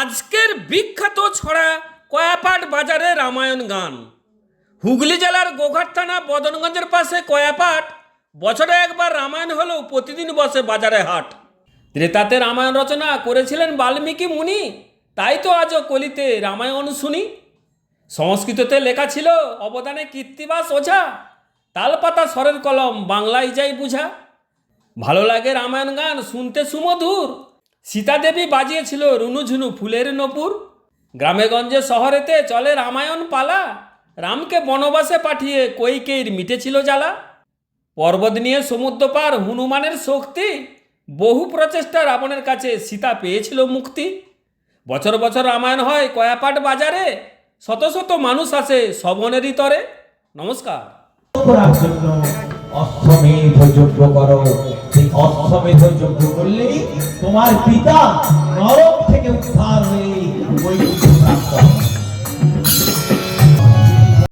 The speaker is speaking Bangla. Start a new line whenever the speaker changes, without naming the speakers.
আজকের বিখ্যাত ছড়া কয়াপাট বাজারে রামায়ণ গান। হুগলি জেলার গোঘাট থানা বদনগঞ্জের পাশে কয়াপাট। বছরে একবার রামায়ণ হলেও প্রতিদিন বসে বাজারে হাট। ত্রেতাতে রামায়ণ রচনা করেছিলেন বাল্মীকি মুনি, তাই তো আজও কলিতে রামায়ণ শুনি। সংস্কৃততে লেখা ছিল অবদানে কীর্তিবাস ওঝা, তালপাতা স্বরের কলম বাংলায় যাই বুঝা। ভালো লাগে রামায়ণ গান শুনতে সুমধুর, সীতাদেবী বাজিয়েছিল রুনুঝুনু ফুলের নপুর। গ্রামেগঞ্জে শহরেতে চলে রামায়ণ পালা, রামকে বনবাসে পাঠিয়ে কৈকেয়ীর মিটেছিল জ্বালা। পর্বত নিয়ে সমুদ্র পার হনুমানের শক্তি, বহু প্রচেষ্টা রাবণের কাছে সীতা পেয়েছিল মুক্তি। বছর বছর রামায়ণ হয় কয়াপাট বাজারে, শত শত মানুষ আসে শ্রবণেরই তরে। নমস্কার।
করার জন্য অশ্বমেধ যজ্ঞ করো। সেই অশ্বমেধ যজ্ঞ করলেই তোমার পিতা নরক থেকে উদ্ধার হয়ে বৈকুণ্ঠ প্রাপ্ত হবে।